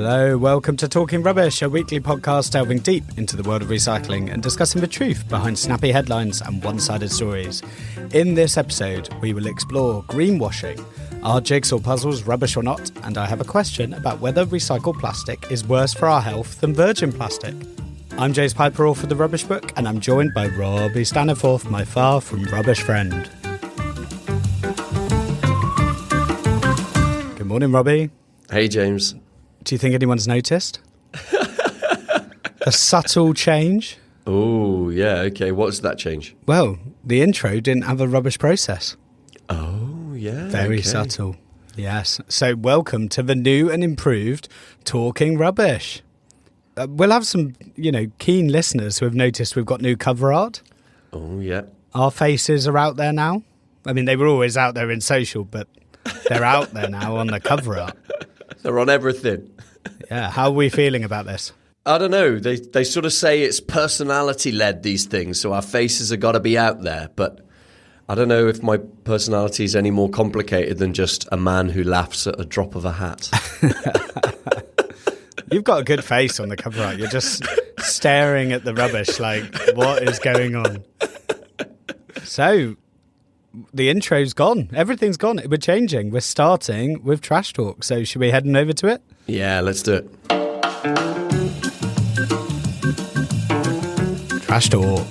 Hello, welcome to Talking Rubbish, a weekly podcast delving deep into the world of recycling and discussing the truth behind snappy headlines and one-sided stories. In this episode, we will explore greenwashing. Are jigsaw puzzles rubbish or not? And I have a question about whether recycled plastic is worse for our health than virgin plastic. I'm James Piper, author of The Rubbish Book, and I'm joined by Robbie Staniforth, my far from rubbish friend. Good morning, Robbie. Hey, James. Do you think anyone's noticed? A subtle change? Oh, yeah, okay. What's that change? Well, the intro didn't have a rubbish process. Oh, yeah. Very subtle. Yes. So welcome to the new and improved Talking Rubbish. We'll have some, keen listeners who have noticed we've got new cover art. Oh, yeah. Our faces are out there now. I mean, they were always out there in social, but they're out there now on the cover art. They're on everything. Yeah. How are we feeling about this? I don't know. They sort of say it's personality-led, these things, so our faces have got to be out there. But I don't know if my personality is any more complicated than just a man who laughs at a drop of a hat. You've got a good face on the cover art. You're just staring at the rubbish like, what is going on? So, the intro's gone. Everything's gone. We're changing. We're starting with Trash Talk. So, should we head on over to it? Yeah, let's do it. Trash Talk.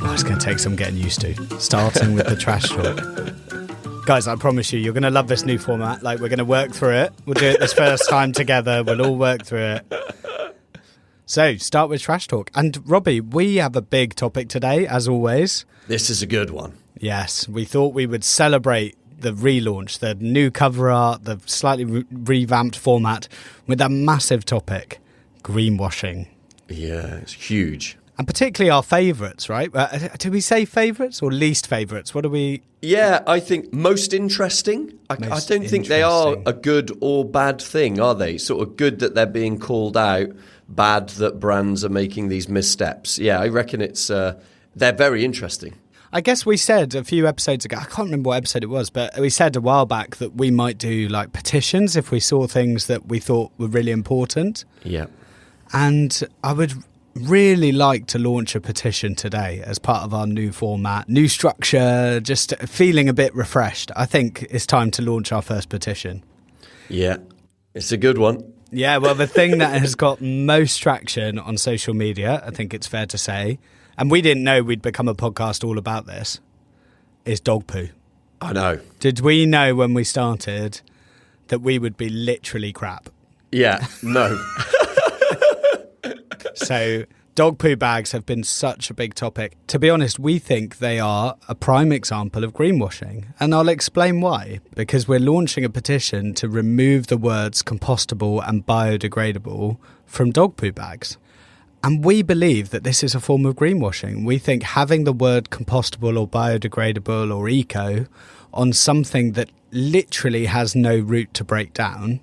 Oh, it's going to take some getting used to. Starting with the Trash Talk. Guys, I promise you, you're going to love this new format. Like, we're going to work through it. We'll do it this first time together. We'll all work through it. So, start with Trash Talk. And, Robbie, we have a big topic today, as always. This is a good one. Yes, we thought we would celebrate the relaunch, the new cover art, the slightly revamped format with a massive topic, greenwashing. Yeah, it's huge. And particularly our favourites, right? Do we say favourites or least favourites? What do we... Yeah, I think most interesting. I don't think they are a good or bad thing, are they? Sort of good that they're being called out, bad that brands are making these missteps. Yeah, I reckon they're very interesting. I guess we said a few episodes ago, I can't remember what episode it was, but we said a while back that we might do like petitions if we saw things that we thought were really important. Yeah. And I would really like to launch a petition today as part of our new format, new structure, just feeling a bit refreshed. I think it's time to launch our first petition. Yeah, it's a good one. Yeah, well, the thing that has got most traction on social media, I think it's fair to say, and we didn't know we'd become a podcast all about this, is dog poo. I know. Did we know when we started that we would be literally crap? Yeah, no. So dog poo bags have been such a big topic. To be honest, we think they are a prime example of greenwashing. And I'll explain why. Because we're launching a petition to remove the words compostable and biodegradable from dog poo bags. And we believe that this is a form of greenwashing. We think having the word compostable or biodegradable or eco on something that literally has no route to break down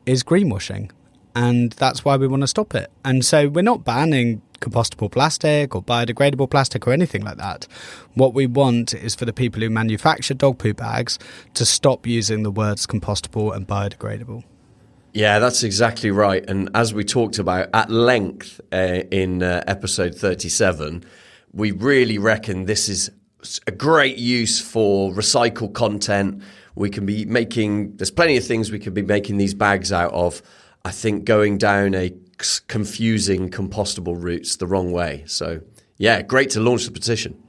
is greenwashing. And that's why we want to stop it. And so we're not banning compostable plastic or biodegradable plastic or anything like that. What we want is for the people who manufacture dog poo bags to stop using the words compostable and biodegradable. Yeah, that's exactly right. And as we talked about at length in episode 37, we really reckon this is a great use for recycled content. We can be there's plenty of things we could be making these bags out of. I think going down a confusing compostable route's the wrong way. So, yeah, great to launch the petition.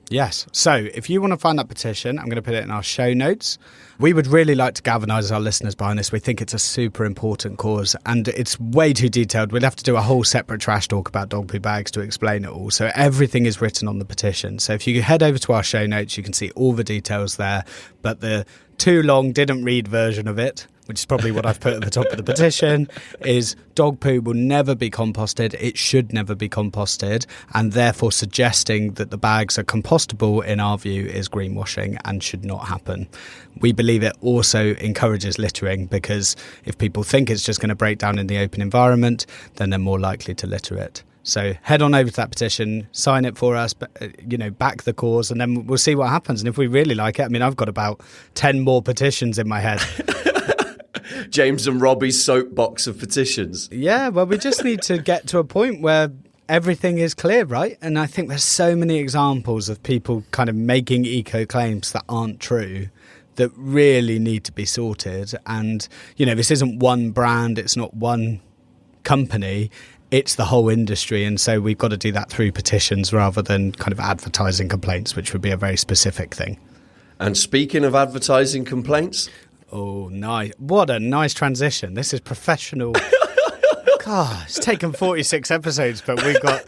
Yes. So if you want to find that petition, I'm going to put it in our show notes. We would really like to galvanise our listeners behind this. We think it's a super important cause and it's way too detailed. We'd have to do a whole separate trash talk about dog poo bags to explain it all. So everything is written on the petition. So if you head over to our show notes, you can see all the details there. But the too long, didn't read version of it, which is probably what I've put at the top of the petition, is dog poo will never be composted. It should never be composted. And therefore suggesting that the bags are compostable, in our view, is greenwashing and should not happen. We believe it also encourages littering because if people think it's just going to break down in the open environment, then they're more likely to litter it. So head on over to that petition, sign it for us, back the cause, and then we'll see what happens. And if we really like it, I mean, I've got about 10 more petitions in my head. James and Robbie's soapbox of petitions. Yeah, well, we just need to get to a point where everything is clear, right? And I think there's so many examples of people kind of making eco claims that aren't true that really need to be sorted. And, this isn't one brand, it's not one company, it's the whole industry. And so we've got to do that through petitions rather than kind of advertising complaints, which would be a very specific thing. And speaking of advertising complaints... Oh, nice. What a nice transition. This is professional. God, it's taken 46 episodes, but we've got...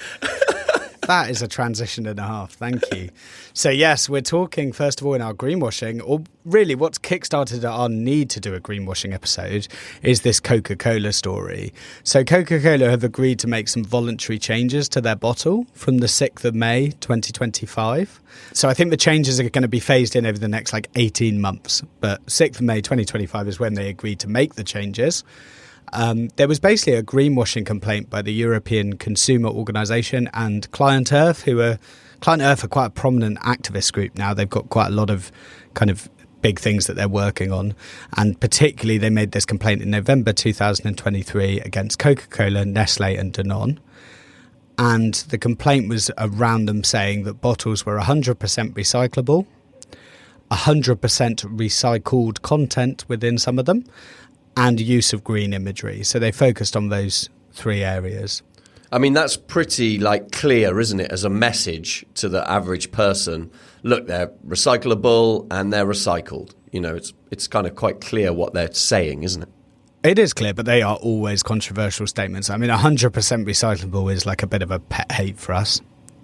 That is a transition and a half. Thank you. So, yes, we're talking, first of all, in our greenwashing, or really what's kickstarted our need to do a greenwashing episode is this Coca-Cola story. So Coca-Cola have agreed to make some voluntary changes to their bottle from the 6th of May, 2025. So I think the changes are going to be phased in over the next 18 months. But 6th of May, 2025 is when they agreed to make the changes. There was basically a greenwashing complaint by the European Consumer Organisation and Client Earth, Client Earth are quite a prominent activist group now. They've got quite a lot of kind of big things that they're working on. And particularly they made this complaint in November 2023 against Coca-Cola, Nestle and Danone. And the complaint was around them saying that bottles were 100% recyclable, 100% recycled content within some of them, and use of green imagery. So they focused on those three areas. I mean, that's pretty clear, isn't it, as a message to the average person. Look, they're recyclable and they're recycled. It's kind of quite clear what they're saying, isn't it? It is clear, but they are always controversial statements. I mean, 100% recyclable is like a bit of a pet hate for us.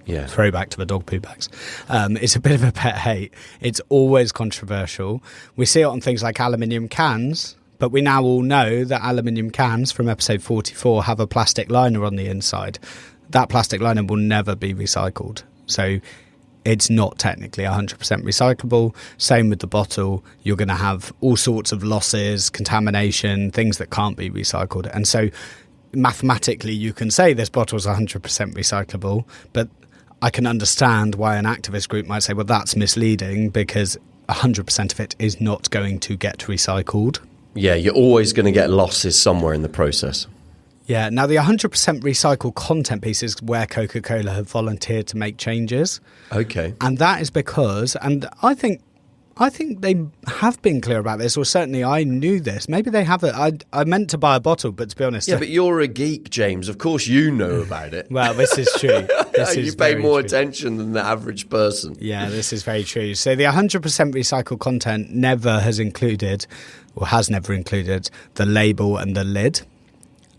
Yeah. Throwback to the dog poo bags. It's a bit of a pet hate. It's always controversial. We see it on things like aluminium cans. But we now all know that aluminium cans from episode 44 have a plastic liner on the inside. That plastic liner will never be recycled. So it's not technically 100% recyclable. Same with the bottle. You're going to have all sorts of losses, contamination, things that can't be recycled. And so mathematically you can say this bottle is 100% recyclable, but I can understand why an activist group might say, well, that's misleading because 100% of it is not going to get recycled. Yeah, you're always going to get losses somewhere in the process. Yeah, now the 100% recycled content piece is where Coca-Cola have volunteered to make changes. Okay. And that is because, and I think they have been clear about this, or certainly I knew this. Maybe they haven't. I meant to buy a bottle, but to be honest... Yeah, but you're a geek, James. Of course you know about it. Well, this is true. You pay more attention than the average person. Yeah, this is very true. So the 100% recycled content never has never included the label and the lid.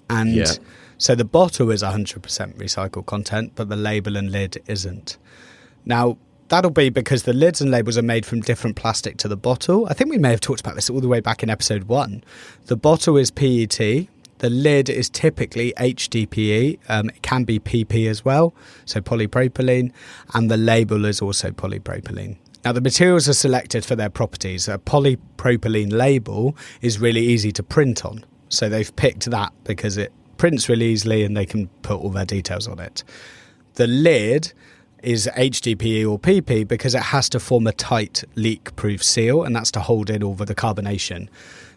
And so the bottle is 100% recycled content, but the label and lid isn't. Now, that'll be because the lids and labels are made from different plastic to the bottle. I think we may have talked about this all the way back in episode 1. The bottle is PET. The lid is typically HDPE. It can be PP as well, so polypropylene. And the label is also polypropylene. Now, the materials are selected for their properties. A polypropylene label is really easy to print on. So they've picked that because it prints really easily and they can put all their details on it. The lid is HDPE or PP because it has to form a tight leak-proof seal, and that's to hold in all the carbonation.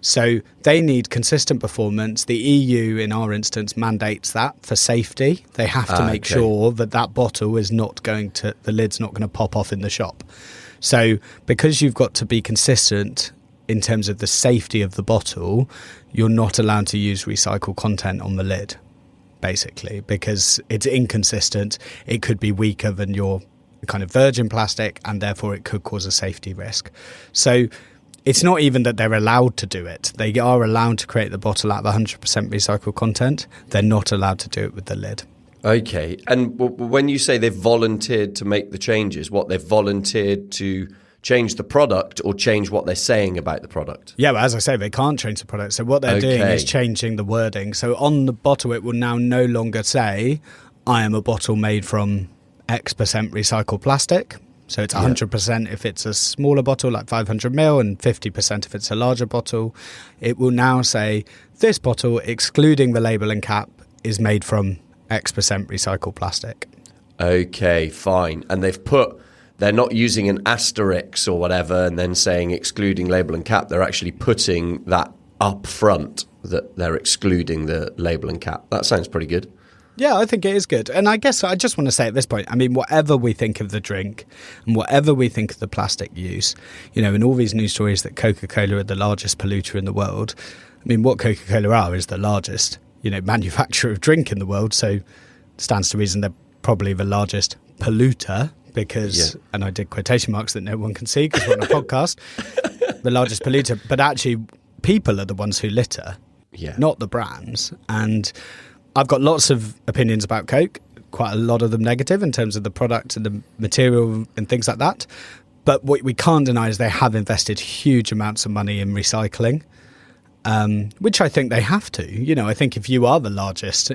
So they need consistent performance. The EU, in our instance, mandates that for safety. They have to make sure that bottle is not going to, the lid's not going to pop off in the shop. So because you've got to be consistent in terms of the safety of the bottle, you're not allowed to use recycled content on the lid, basically, because it's inconsistent. It could be weaker than your kind of virgin plastic, and therefore it could cause a safety risk. So it's not even that they're allowed to do it. They are allowed to create the bottle out of 100% recycled content. They're not allowed to do it with the lid. Okay. And when you say they've volunteered to make the changes, they've volunteered to change the product or change what they're saying about the product? Yeah, but as I say, they can't change the product. So what they're doing is changing the wording. So on the bottle, it will now no longer say, I am a bottle made from X% recycled plastic. So it's 100% if it's a smaller bottle, like 500 ml, and 50% if it's a larger bottle. It will now say, this bottle, excluding the label and cap, is made from X% recycled plastic. Okay, fine. And they're not using an asterisk or whatever and then saying excluding label and cap. They're actually putting that up front that they're excluding the label and cap. That sounds pretty good. Yeah, I think it is good. And I guess I just want to say at this point, I mean, whatever we think of the drink and whatever we think of the plastic use, you know, in all these news stories that Coca-Cola are the largest polluter in the world, I mean, what Coca-Cola are is the largest, you know, manufacturer of drink in the world. So it stands to reason they're probably the largest polluter because, and I did quotation marks that no one can see because we're on a podcast, the largest polluter. But actually, people are the ones who litter, not the brands. And I've got lots of opinions about Coke, quite a lot of them negative in terms of the product and the material and things like that. But what we can't deny is they have invested huge amounts of money in recycling, which I think they have to. You know, I think if you are the largest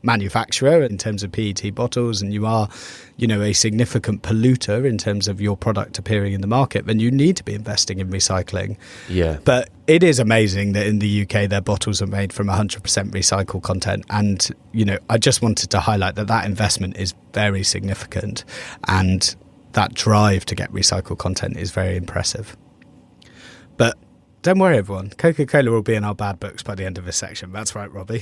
manufacturer in terms of PET bottles and you are, you know, a significant polluter in terms of your product appearing in the market, then you need to be investing in recycling. Yeah. But it is amazing that in the UK their bottles are made from 100% recycled content. And, you know, I just wanted to highlight that investment is very significant and that drive to get recycled content is very impressive. But don't worry, everyone. Coca-Cola will be in our bad books by the end of this section. That's right, Robbie.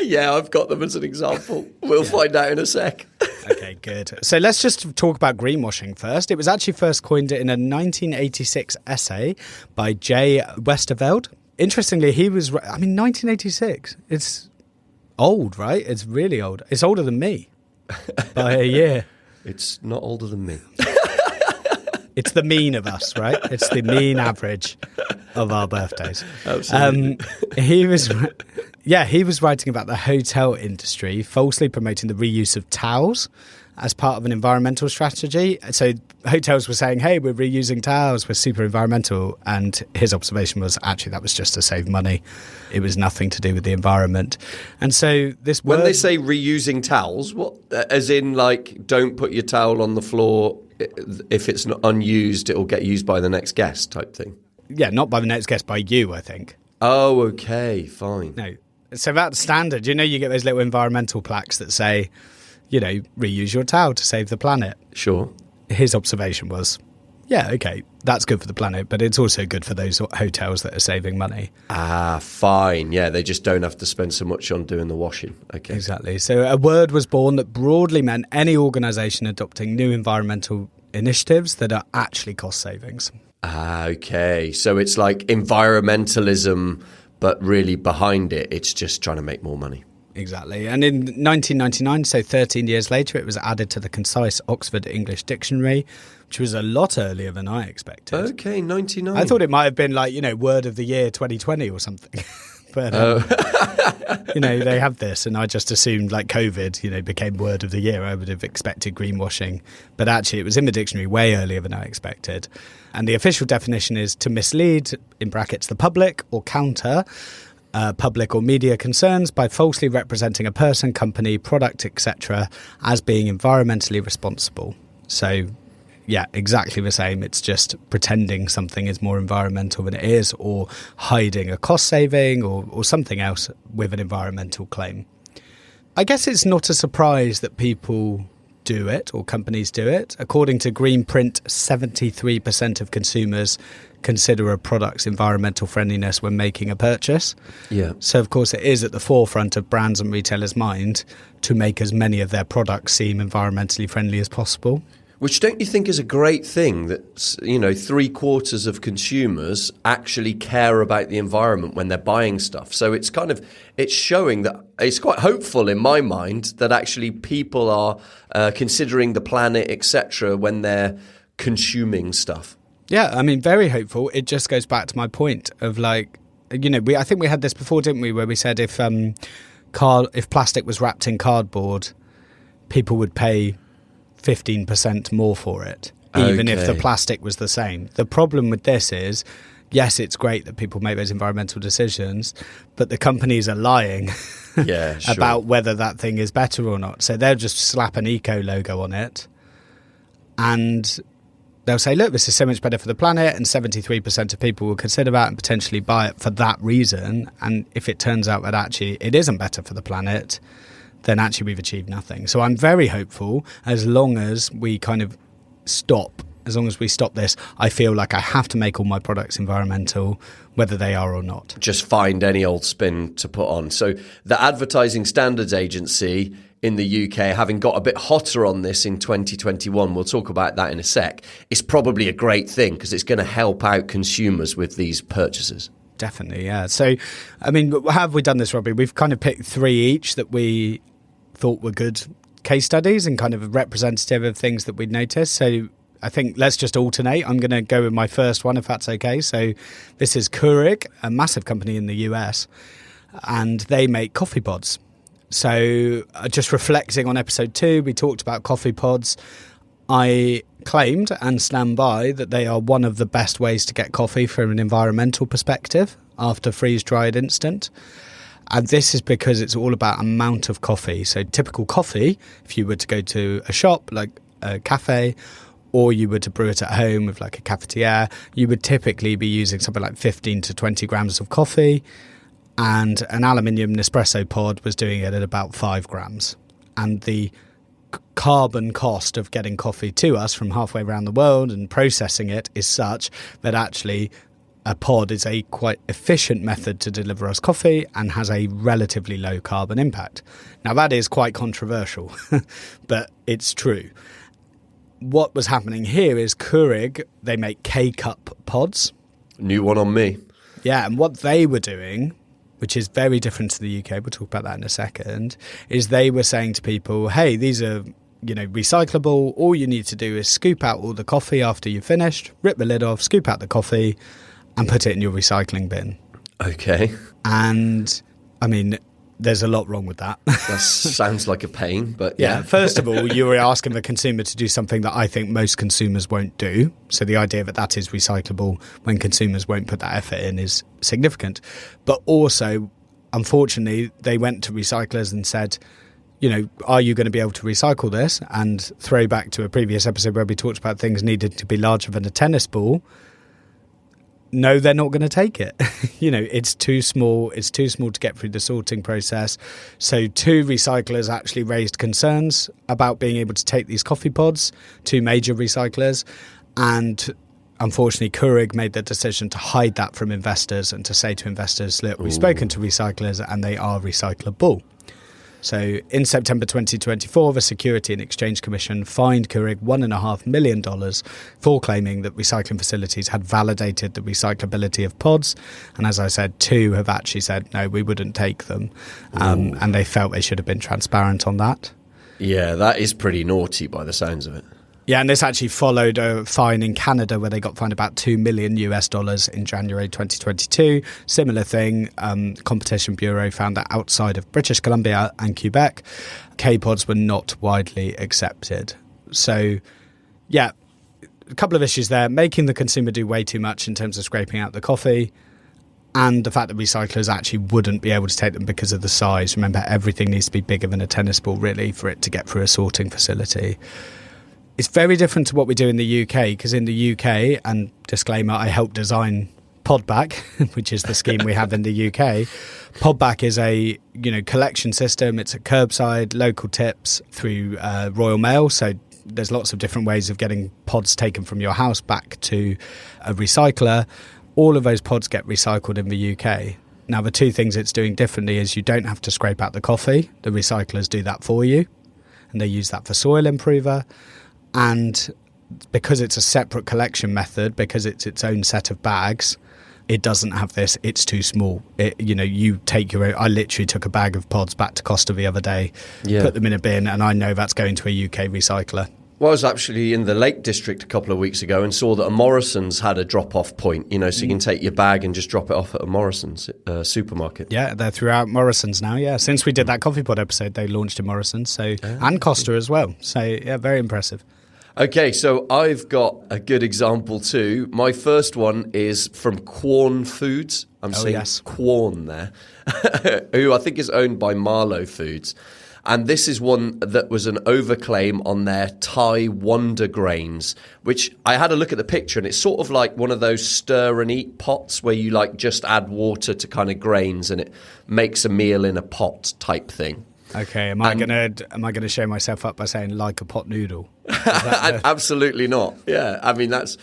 Yeah, I've got them as an example. We'll find out in a sec. Okay, good. So let's just talk about greenwashing first. It was actually first coined in a 1986 essay by J. Westerveld. Interestingly, he was... 1986. It's old, right? It's really old. It's older than me by a year. It's not older than me. It's the mean of us, right? It's the mean average of our birthdays. Absolutely. He was writing about the hotel industry falsely promoting the reuse of towels as part of an environmental strategy. So hotels were saying, hey, we're reusing towels, we're super environmental. And his observation was actually that was just to save money. It was nothing to do with the environment. And so this word... When they say reusing towels, what, as in like don't put your towel on the floor, if it's not unused, it will get used by the next guest type thing? Yeah, not by the next guest, by you, I think. Oh, okay, fine. No. So that's standard. You know, you get those little environmental plaques that say, you know, reuse your towel to save the planet. Sure. His observation was, yeah, okay, that's good for the planet, but it's also good for those hotels that are saving money. Ah, fine. Yeah, they just don't have to spend so much on doing the washing. Okay. Exactly. So a word was born that broadly meant any organisation adopting new environmental initiatives that are actually cost savings. Ah, okay. So it's like environmentalism, but really behind it, it's just trying to make more money. Exactly. And in 1999, so 13 years later, it was added to the concise Oxford English Dictionary, which was a lot earlier than I expected. Okay, 99. I thought it might have been like, you know, word of the year 2020 or something. But, you know, they have this, and I just assumed like COVID, you know, became word of the year. I would have expected greenwashing. But actually, it was in the dictionary way earlier than I expected. And the official definition is to mislead, in brackets, the public or counter public or media concerns by falsely representing a person, company, product, etc. as being environmentally responsible. So, yeah, exactly the same. It's just pretending something is more environmental than it is, or hiding a cost saving or something else with an environmental claim. I guess it's not a surprise that people do it or companies do it. According to Greenprint, 73% of consumers consider a product's environmental friendliness when making a purchase. Yeah. So, of course, it is at the forefront of brands and retailers' mind to make as many of their products seem environmentally friendly as possible. Which don't you think is a great thing that, you know, 3/4 of consumers actually care about the environment when they're buying stuff. So it's kind of, it's showing that it's quite hopeful in my mind that actually people are considering the planet, etc., when they're consuming stuff. Yeah, I mean, very hopeful. It just goes back to my point of like, you know, I think we had this before, didn't we, where we said if plastic was wrapped in cardboard, people would pay 15% more for it, even if the plastic was the same. The problem with this is, yes, it's great that people make those environmental decisions, but the companies are lying about whether that thing is better or not. So they'll just slap an eco logo on it and they'll say, look, this is so much better for the planet, and 73% of people will consider that and potentially buy it for that reason. And if it turns out that actually it isn't better for the planet, then actually we've achieved nothing. So I'm very hopeful as long as we kind of stop as long as we stop this, I feel like I have to make all my products environmental, whether they are or not. Just find any old spin to put on. So the Advertising Standards Agency in the UK, having got a bit hotter on this in 2021, we'll talk about that in a sec, is probably a great thing because it's going to help out consumers with these purchases. Definitely, yeah. So, I mean, how have we done this, Robbie? We've kind of picked 3 each that we thought were good case studies and kind of representative of things that we'd noticed. So I think let's just alternate. I'm going to go with my first one, if that's okay. So this is Keurig, a massive company in the US, and they make coffee pods. So just reflecting on episode 2, we talked about coffee pods. I claimed and stand by that they are one of the best ways to get coffee from an environmental perspective after freeze-dried instant. And this is because it's all about amount of coffee. So typical coffee, if you were to go to a shop like a cafe, or you were to brew it at home with like a cafetiere, you would typically be using something like 15 to 20 grams of coffee. And an aluminium Nespresso pod was doing it at about 5 grams. And the carbon cost of getting coffee to us from halfway around the world and processing it is such that actually a pod is a quite efficient method to deliver us coffee and has a relatively low carbon impact. Now that is quite controversial, but it's true. What was happening here is Keurig, they make K-cup pods. New one on me. Yeah, and what they were doing, which is very different to the UK, we'll talk about that in a second, is they were saying to people, hey, these are, recyclable. All you need to do is scoop out all the coffee after you've finished, rip the lid off, scoop out the coffee, and put it in your recycling bin. Okay. And, I mean, there's a lot wrong with that. That sounds like a pain, but yeah. First of all, you were asking the consumer to do something that I think most consumers won't do. So the idea that is recyclable when consumers won't put that effort in is significant. But also, unfortunately, they went to recyclers and said, are you going to be able to recycle this? And throw back to a previous episode where we talked about things needed to be larger than a tennis ball. No, they're not going to take it. It's too small. It's too small to get through the sorting process. So 2 recyclers actually raised concerns about being able to take these coffee pods, 2 major recyclers. And unfortunately, Keurig made the decision to hide that from investors and to say to investors, look, we've spoken to recyclers and they are recyclable. So in September 2024, the Security and Exchange Commission fined Keurig $1.5 million for claiming that recycling facilities had validated the recyclability of pods. And as I said, 2 have actually said, no, we wouldn't take them. And they felt they should have been transparent on that. Yeah, that is pretty naughty by the sounds of it. Yeah, and this actually followed a fine in Canada where they got fined about $2 million in January 2022. Similar thing, Competition Bureau found that outside of British Columbia and Quebec, K-pods were not widely accepted. So, yeah, a couple of issues there. Making the consumer do way too much in terms of scraping out the coffee, and the fact that recyclers actually wouldn't be able to take them because of the size. Remember, everything needs to be bigger than a tennis ball, really, for it to get through a sorting facility. It's very different to what we do in the UK, because in the UK, and disclaimer, I helped design Podback, which is the scheme we have in the UK. Podback is a collection system. It's a curbside, local tips through Royal Mail. So there's lots of different ways of getting pods taken from your house back to a recycler. All of those pods get recycled in the UK. Now, the 2 things it's doing differently is you don't have to scrape out the coffee. The recyclers do that for you, and they use that for soil improver. And because it's a separate collection method, because it's its own set of bags, it doesn't have this, it's too small. You take your own. I literally took a bag of pods back to Costa the other day, put them in a bin, and I know that's going to a UK recycler. Well, I was actually in the Lake District a couple of weeks ago and saw that a Morrison's had a drop-off point, so you can take your bag and just drop it off at a Morrison's supermarket. Yeah, they're throughout Morrison's now, yeah. Since we did that coffee pod episode, they launched in Morrison's, and Costa as well. So, yeah, very impressive. Okay, so I've got a good example too. My first one is from Quorn Foods. I'm saying Quorn there, who I think is owned by Marlow Foods. And this is one that was an overclaim on their Thai Wonder Grains, which I had a look at the picture, and it's sort of like one of those stir and eat pots where you just add water to kind of grains and it makes a meal in a pot type thing. Okay, am I gonna show myself up by saying like a pot noodle? Absolutely not. Yeah, I mean that's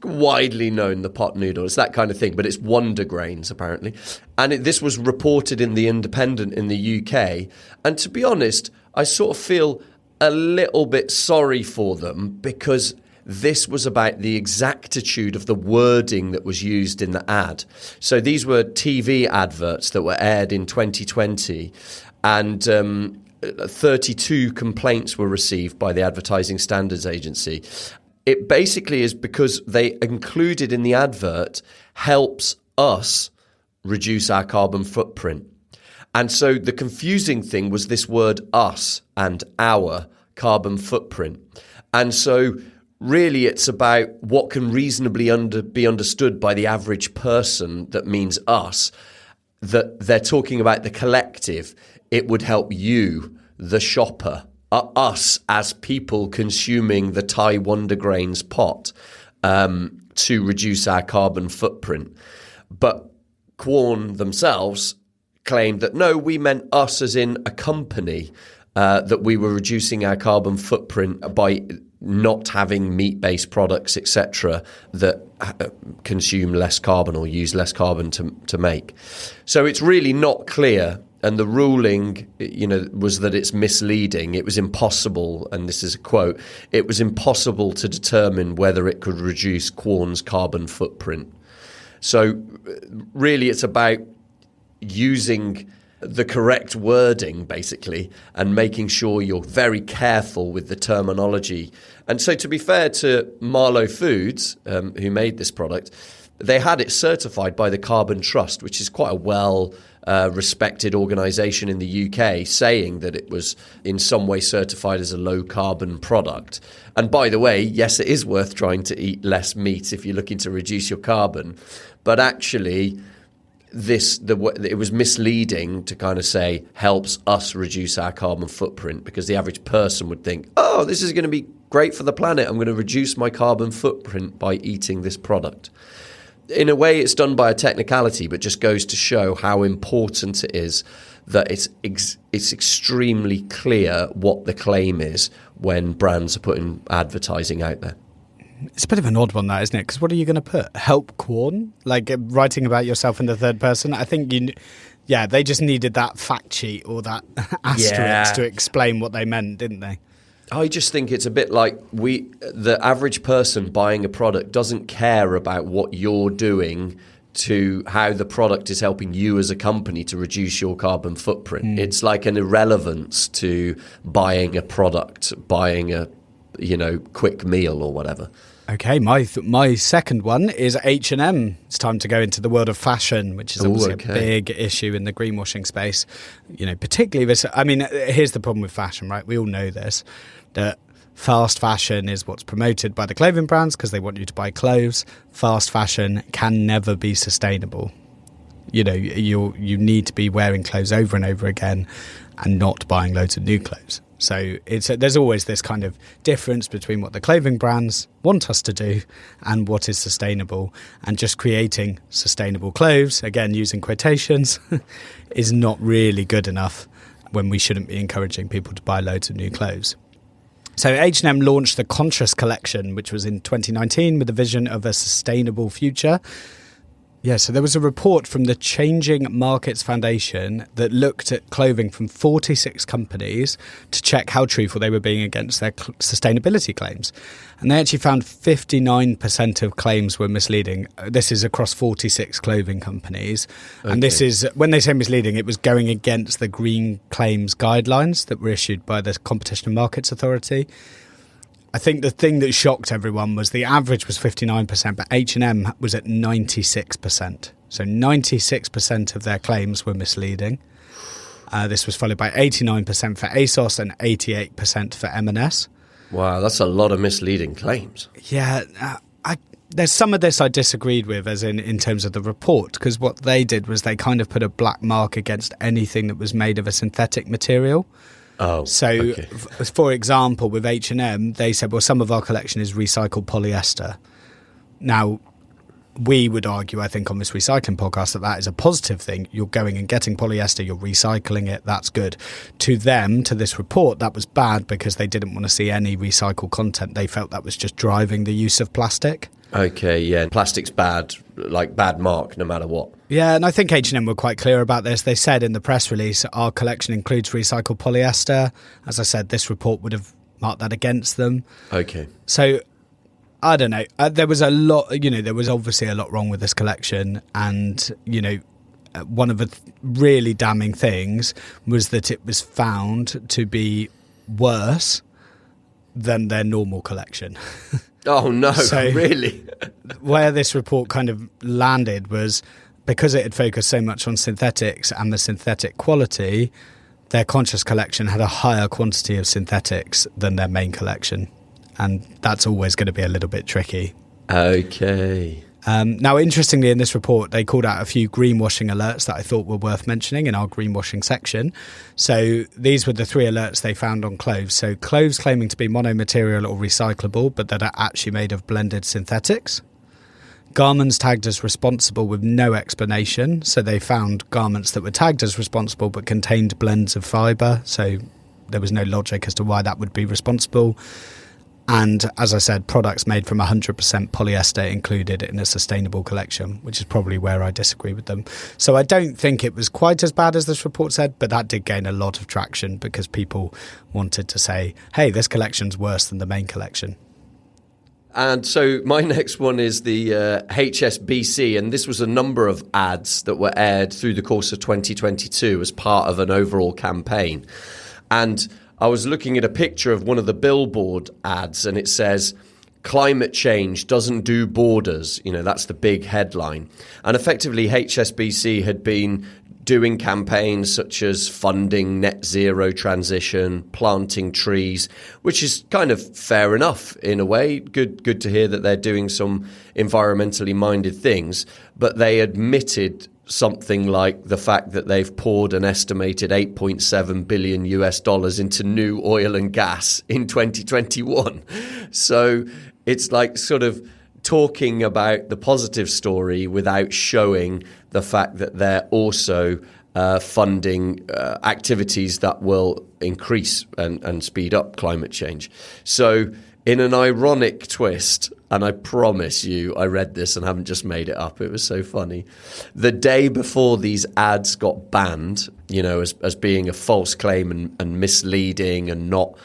widely known, the pot noodle. It's that kind of thing, but it's Wonder Grains apparently. And this was reported in the Independent in the UK. And to be honest, I sort of feel a little bit sorry for them, because this was about the exactitude of the wording that was used in the ad. So these were TV adverts that were aired in 2020, and 32 complaints were received by the Advertising Standards Agency. It basically is because they included in the advert helps us reduce our carbon footprint. And so the confusing thing was this word us and our carbon footprint. And so really it's about what can reasonably be understood by the average person that means us, that they're talking about the collective. It would help you, the shopper, us as people consuming the Thai Wonder Grains pot, to reduce our carbon footprint. But Quorn themselves claimed that no, we meant us as in a company, that we were reducing our carbon footprint by not having meat-based products, etc., that consume less carbon or use less carbon to make. So it's really not clear. And the ruling, was that it's misleading. It was impossible, and this is a quote, it was impossible to determine whether it could reduce Quorn's carbon footprint. So really it's about using the correct wording, basically, and making sure you're very careful with the terminology. And so to be fair to Marlow Foods, who made this product, they had it certified by the Carbon Trust, which is quite a respected organisation in the UK, saying that it was in some way certified as a low-carbon product. And by the way, yes, it is worth trying to eat less meat if you're looking to reduce your carbon. But actually, it was misleading to kind of say helps us reduce our carbon footprint, because the average person would think, oh, this is going to be great for the planet. I'm going to reduce my carbon footprint by eating this product. In a way, it's done by a technicality, but just goes to show how important it is that it's extremely clear what the claim is when brands are putting advertising out there. It's a bit of an odd one, that, isn't it? Because what are you going to put? Help Quorn? Like writing about yourself in the third person? I think they just needed that fact sheet or that asterisk to explain what they meant, didn't they? I just think it's a bit like the average person buying a product doesn't care about what you're doing to how the product is helping you as a company to reduce your carbon footprint. It's like an irrelevance to buying a product, buying a quick meal or whatever. Okay, my second one is H&M. It's time to go into the world of fashion, which is obviously a big issue in the greenwashing space. Particularly this. I mean, here's the problem with fashion, right? We all know this, that fast fashion is what's promoted by the clothing brands because they want you to buy clothes. Fast fashion can never be sustainable. You need to be wearing clothes over and over again and not buying loads of new clothes. So there's always this kind of difference between what the clothing brands want us to do and what is sustainable. And just creating sustainable clothes, again using quotations, is not really good enough when we shouldn't be encouraging people to buy loads of new clothes. So H&M launched the Conscious collection, which was in 2019 with a vision of a sustainable future. Yeah, so there was a report from the Changing Markets Foundation that looked at clothing from 46 companies to check how truthful they were being against their sustainability claims. And they actually found 59% of claims were misleading. This is across 46 clothing companies. Okay. And this is, when they say misleading, it was going against the green claims guidelines that were issued by the Competition and Markets Authority. I think the thing that shocked everyone was the average was 59%, but H&M was at 96%. So 96% of their claims were misleading. This was followed by 89% for ASOS and 88% for M&S. Wow, that's a lot of misleading claims. Yeah, there's some of this I disagreed with, as in terms of the report, because what they did was they kind of put a black mark against anything that was made of a synthetic material. Oh, so, okay. For example, with H&M, they said, well, some of our collection is recycled polyester. Now, we would argue, I think, on this recycling podcast, that is a positive thing. You're going and getting polyester, you're recycling it, that's good. To them, to this report, that was bad because they didn't want to see any recycled content. They felt that was just driving the use of plastic. Okay, yeah. Plastic's bad, like bad mark, no matter what. Yeah, and I think H&M were quite clear about this. They said in the press release, our collection includes recycled polyester. As I said, this report would have marked that against them. Okay. So I don't know. There was a lot, there was obviously a lot wrong with this collection. And, one of the really damning things was that it was found to be worse than their normal collection. Oh, no, So, really? Where this report kind of landed was because it had focused so much on synthetics and the synthetic quality, their conscious collection had a higher quantity of synthetics than their main collection. And that's always going to be a little bit tricky. Okay. Now, interestingly, in this report, they called out a few greenwashing alerts that I thought were worth mentioning in our greenwashing section. So these were the 3 alerts they found on clothes. So clothes claiming to be monomaterial or recyclable, but that are actually made of blended synthetics. Garments tagged as responsible with no explanation. So they found garments that were tagged as responsible but contained blends of fibre. So there was no logic as to why that would be responsible. And as I said, products made from 100% polyester included in a sustainable collection, which is probably where I disagree with them. So I don't think it was quite as bad as this report said, but that did gain a lot of traction because people wanted to say, hey, this collection's worse than the main collection. And so my next one is the HSBC, and this was a number of ads that were aired through the course of 2022 as part of an overall campaign. And I was looking at a picture of one of the billboard ads, and it says, "Climate change doesn't do borders." That's the big headline. And effectively, HSBC had been doing campaigns such as funding net zero transition, planting trees, which is kind of fair enough in a way. Good to hear that they're doing some environmentally minded things. But they admitted something like the fact that they've poured an estimated $8.7 billion into new oil and gas in 2021. So it's like sort of talking about the positive story without showing the fact that they're also funding activities that will increase and speed up climate change. So in an ironic twist, and I promise you, I read this and haven't just made it up. It was so funny. The day before these ads got banned, as being a false claim and misleading and not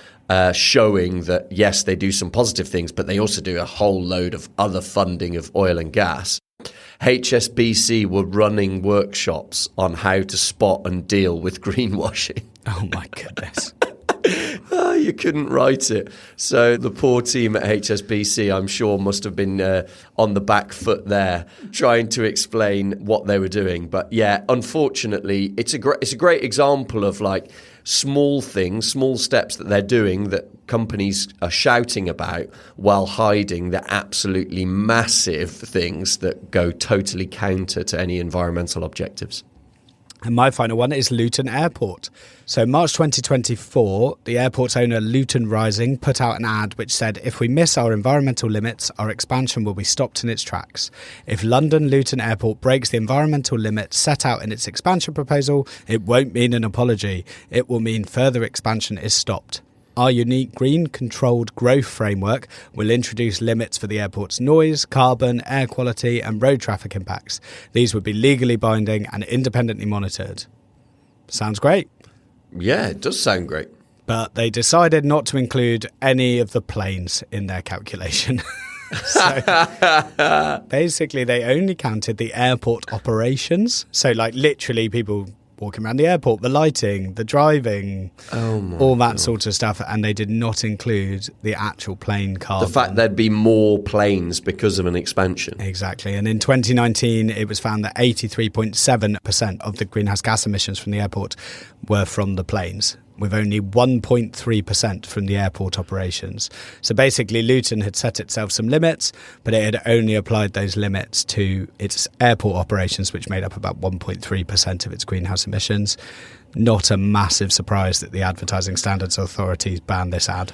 showing that, yes, they do some positive things, but they also do a whole load of other funding of oil and gas. HSBC were running workshops on how to spot and deal with greenwashing. Oh, my goodness. You couldn't write it. So the poor team at HSBC, I'm sure, must have been on the back foot there trying to explain what they were doing. But yeah, unfortunately, it's a great example of like small things, small steps that they're doing that companies are shouting about while hiding the absolutely massive things that go totally counter to any environmental objectives. And my final one is Luton Airport. So March 2024, the airport's owner Luton Rising put out an ad which said, if we miss our environmental limits, our expansion will be stopped in its tracks. If London Luton Airport breaks the environmental limits set out in its expansion proposal, it won't mean an apology. It will mean further expansion is stopped. Our unique green controlled growth framework will introduce limits for the airport's noise, carbon, air quality and road traffic impacts. These would be legally binding and independently monitored. Sounds great. Yeah, it does sound great. But they decided not to include any of the planes in their calculation. So basically they only counted the airport operations. So like literally people walking around the airport, the lighting, the driving, all that sort of stuff, and they did not include the actual plane carbon. The fact there'd be more planes because of an expansion. Exactly. And in 2019, it was found that 83.7% of the greenhouse gas emissions from the airport were from the planes, with only 1.3% from the airport operations. So basically, Luton had set itself some limits, but it had only applied those limits to its airport operations, which made up about 1.3% of its greenhouse emissions. Not a massive surprise that the Advertising Standards Authority banned this ad.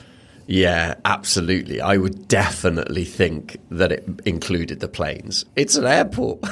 Yeah, absolutely. I would definitely think that it included the planes. It's an airport.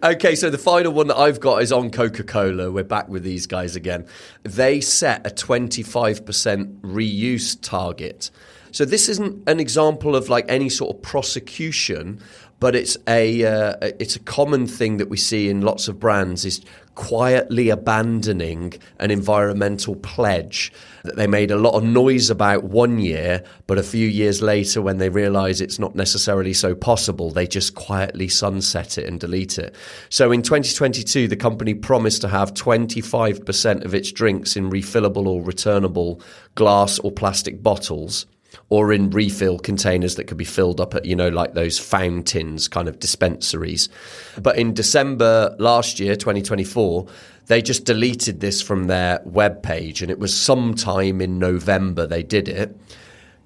Okay, so the final one that I've got is on Coca-Cola. We're back with these guys again. They set a 25% reuse target. So this isn't an example of like any sort of prosecution, but it's a common thing that we see in lots of brands is quietly abandoning an environmental pledge that they made a lot of noise about one year, but a few years later when they realise it's not necessarily so possible, they just quietly sunset it and delete it. So in 2022, the company promised to have 25% of its drinks in refillable or returnable glass or plastic bottles, or in refill containers that could be filled up at, like those fountains, kind of dispensaries. But in December last year, 2024, they just deleted this from their webpage, and it was sometime in November they did it,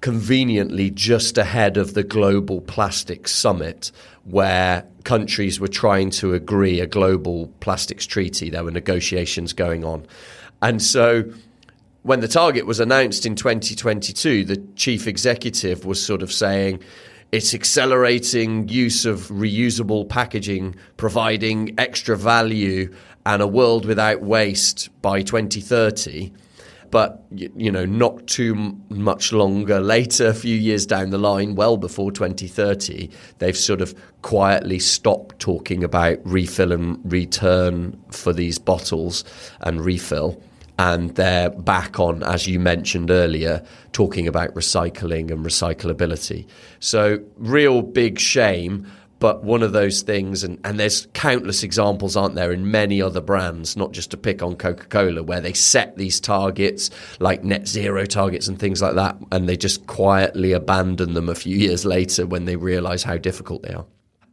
conveniently just ahead of the Global Plastics Summit, where countries were trying to agree a global plastics treaty. There were negotiations going on. And so when the target was announced in 2022, the chief executive was sort of saying it's accelerating use of reusable packaging, providing extra value and a world without waste by 2030. But, not too much longer later, a few years down the line, well before 2030, they've sort of quietly stopped talking about refill and return for these bottles and refill. And they're back on, as you mentioned earlier, talking about recycling and recyclability. So real big shame, but one of those things, and there's countless examples, aren't there, in many other brands, not just to pick on Coca-Cola, where they set these targets, like net zero targets and things like that, and they just quietly abandon them a few years later when they realise how difficult they are.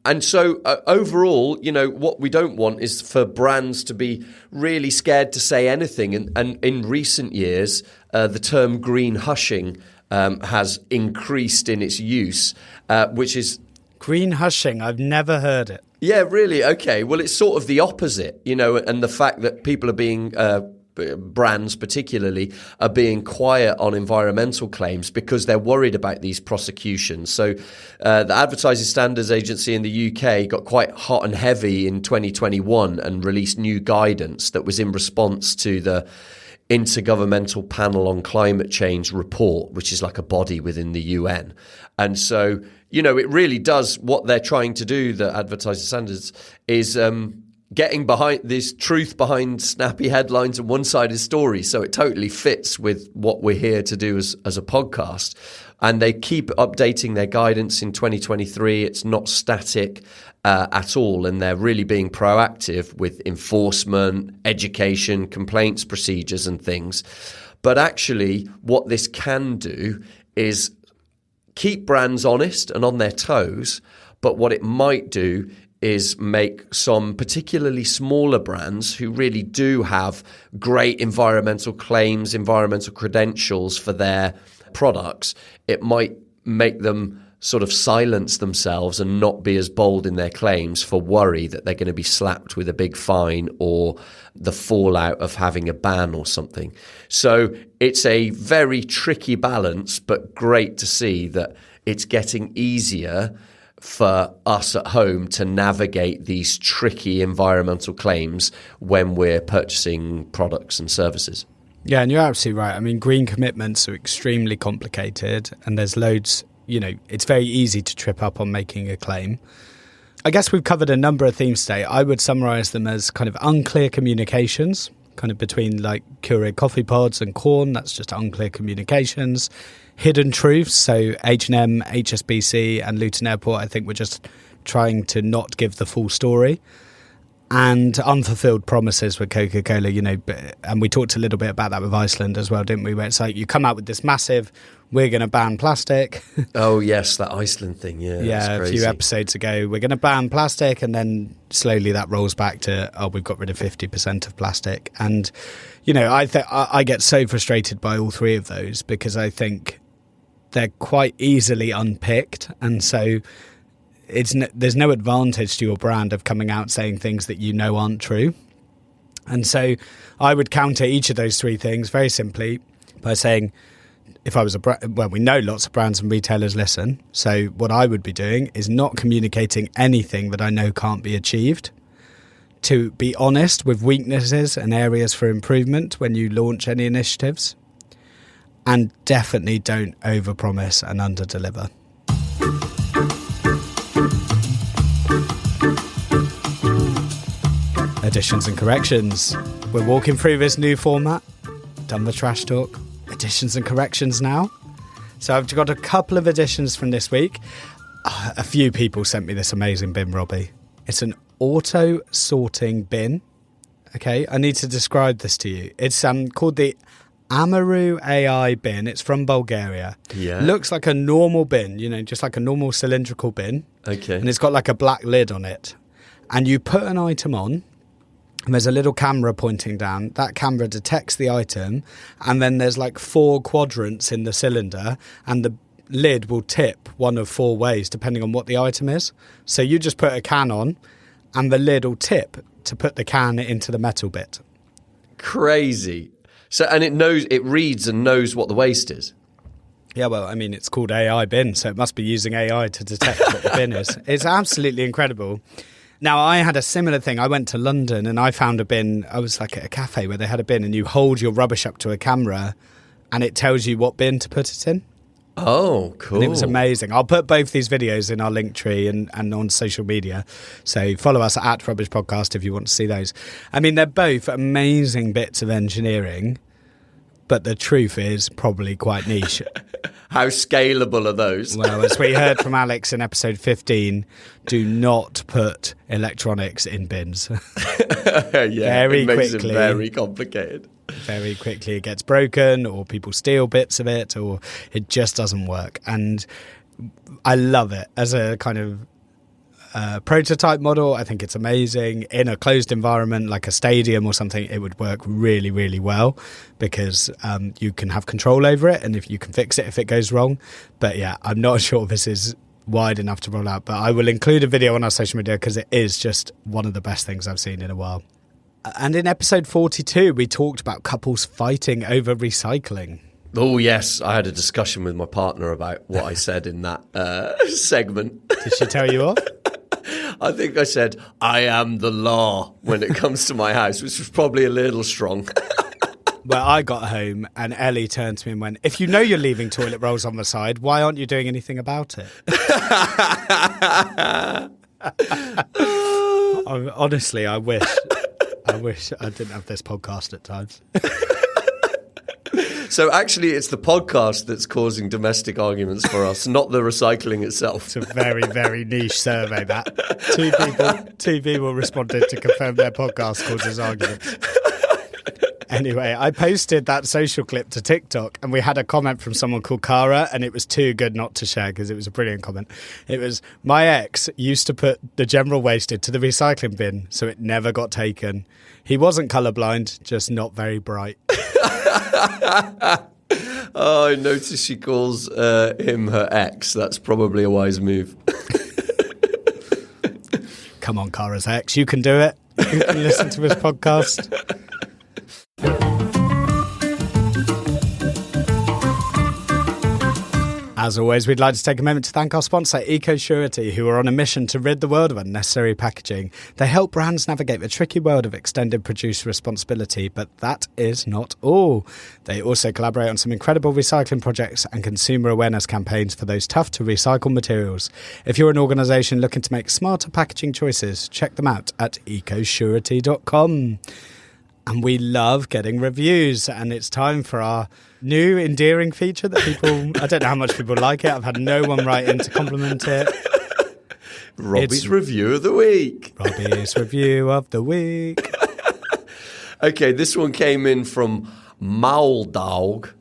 And so overall, what we don't want is for brands to be really scared to say anything. And in recent years, the term greenwashing has increased in its use, which is... Greenwashing, I've never heard it. Yeah, really? Okay. Well, it's sort of the opposite, and the fact that people are being... brands particularly are being quiet on environmental claims because they're worried about these prosecutions. So the Advertising Standards Agency in the UK got quite hot and heavy in 2021 and released new guidance that was in response to the Intergovernmental Panel on Climate Change report, which is like a body within the UN. And so, it really does, what they're trying to do, the Advertising Standards, is getting behind this truth behind snappy headlines and one-sided stories. So it totally fits with what we're here to do as a podcast. And they keep updating their guidance in 2023. It's not static at all. And they're really being proactive with enforcement, education, complaints procedures and things. But actually, what this can do is keep brands honest and on their toes. But what it might do is make some particularly smaller brands who really do have great environmental claims, environmental credentials for their products, it might make them sort of silence themselves and not be as bold in their claims for worry that they're going to be slapped with a big fine or the fallout of having a ban or something. So it's a very tricky balance, but great to see that it's getting easier for us at home to navigate these tricky environmental claims when we're purchasing products and services. Yeah, and you're absolutely right. I mean, green commitments are extremely complicated and there's loads, it's very easy to trip up on making a claim. I guess we've covered a number of themes today. I would summarise them as kind of unclear communications, kind of between like Keurig coffee pods and corn. That's just unclear communications. Hidden truths, so H&M, HSBC and Luton Airport, I think we're just trying to not give the full story. And unfulfilled promises with Coca-Cola, and we talked a little bit about that with Iceland as well, didn't we? Where it's like you come out with this massive, we're going to ban plastic. Oh, yes, that Iceland thing, yeah. Yeah, a few episodes ago, we're going to ban plastic, and then slowly that rolls back to, we've got rid of 50% of plastic. And, I get so frustrated by all three of those because I think they're quite easily unpicked, and so there's no advantage to your brand of coming out saying things that aren't true. And so I would counter each of those three things very simply by saying if I was we know lots of brands and retailers listen. So what I would be doing is not communicating anything that I know can't be achieved. To be honest with weaknesses and areas for improvement when you launch any initiatives. And definitely don't overpromise and underdeliver. Additions and corrections. We're walking through this new format. Done the trash talk. Additions and corrections now. So I've got a couple of additions from this week. A few people sent me this amazing bin, Robbie. It's an auto sorting bin. Okay, I need to describe this to you. It's called the Amaru AI bin. It's from Bulgaria. Yeah. Looks like a normal bin, just like a normal cylindrical bin. Okay. And it's got like a black lid on it. And you put an item on, and there's a little camera pointing down. That camera detects the item, and then there's like 4 quadrants in the cylinder, and the lid will tip one of 4 ways depending on what the item is. So you just put a can on, and the lid will tip to put the can into the metal bit. Crazy. So, and it reads and knows what the waste is. Yeah, well, I mean, it's called AI bin, so it must be using AI to detect what the bin is. It's absolutely incredible. Now, I had a similar thing. I went to London and I found a bin. I was like at a cafe where they had a bin, and you hold your rubbish up to a camera and it tells you what bin to put it in. Oh, cool. And it was amazing. I'll put both these videos in our link tree and on social media. So follow us at Rubbish Podcast if you want to see those. I mean, they're both amazing bits of engineering, but the truth is probably quite niche. How scalable are those? Well, as we heard from Alex in episode 15, do not put electronics in bins. It makes it very complicated. Very quickly it gets broken, or people steal bits of it, or it just doesn't work. And I love it as a kind of prototype model. I think it's amazing. In a closed environment like a stadium or something, it would work really, really well, because you can have control over it, and if you can fix it if it goes wrong. But yeah, I'm not sure this is wide enough to roll out, but I will include a video on our social media because it is just one of the best things I've seen in a while. And in episode 42, we talked about couples fighting over recycling. Oh, yes. I had a discussion with my partner about what I said in that segment. Did she tell you off? I think I said, I am the law when it comes to my house, which was probably a little strong. Well, I got home and Ellie turned to me and went, if you know you're leaving toilet rolls on the side, why aren't you doing anything about it? Honestly, I wish I didn't have this podcast at times. So actually, it's the podcast that's causing domestic arguments for us, not the recycling itself. It's a very, very niche survey, that. Two people responded to confirm their podcast causes arguments. Anyway, I posted that social clip to TikTok, and we had a comment from someone called Cara, and it was too good not to share because it was a brilliant comment. It was, my ex used to put the general waste into the recycling bin, so it never got taken. He wasn't colourblind, just not very bright. Oh, I noticed she calls him her ex. That's probably a wise move. Come on, Cara's ex, you can do it. You can listen to his podcast. As always, we'd like to take a moment to thank our sponsor, EcoSurety, who are on a mission to rid the world of unnecessary packaging. They help brands navigate the tricky world of extended producer responsibility, but that is not all. They also collaborate on some incredible recycling projects and consumer awareness campaigns for those tough-to-recycle materials. If you're an organisation looking to make smarter packaging choices, check them out at ecosurety.com. And we love getting reviews, and it's time for our new endearing feature that people, I don't know how much people like it. I've had no one write in to compliment it. Robbie's review of the week. Robbie's review of the week. Okay, this one came in from Mauldog,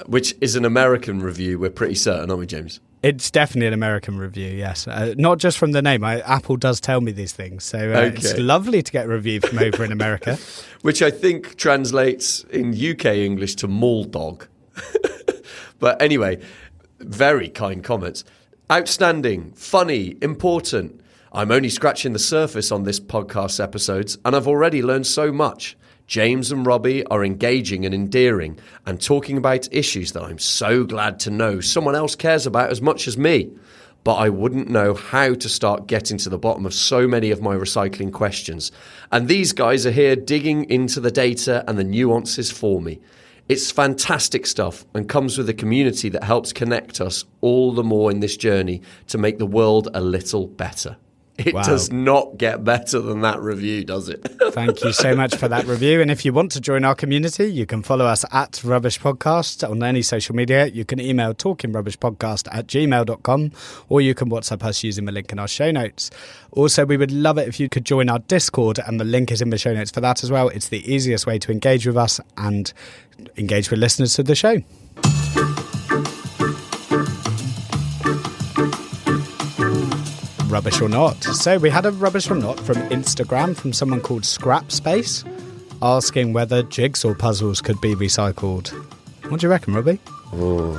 which is an American review, we're pretty certain, aren't we, James? It's definitely an American review, yes. Not just from the name. Apple does tell me these things. So It's lovely to get a review from over in America. Which I think translates in UK English to mall dog. But anyway, very kind comments. Outstanding, funny, important. I'm only scratching the surface on this podcast episodes, and I've already learned so much. James and Robbie are engaging and endearing and talking about issues that I'm so glad to know someone else cares about as much as me. But I wouldn't know how to start getting to the bottom of so many of my recycling questions. And these guys are here digging into the data and the nuances for me. It's fantastic stuff and comes with a community that helps connect us all the more in this journey to make the world a little better. It does not get better than that review, does it? Thank you so much for that review. And if you want to join our community, you can follow us at Rubbish Podcast on any social media. You can email talkingrubbishpodcast@gmail.com, or you can WhatsApp us using the link in our show notes. Also, we would love it if you could join our Discord, and the link is in the show notes for that as well. It's the easiest way to engage with us and engage with listeners to the show. Rubbish or not. So we had a rubbish or not from Instagram from someone called Scrapspace asking whether jigsaw puzzles could be recycled. What do you reckon, Robbie? Oh,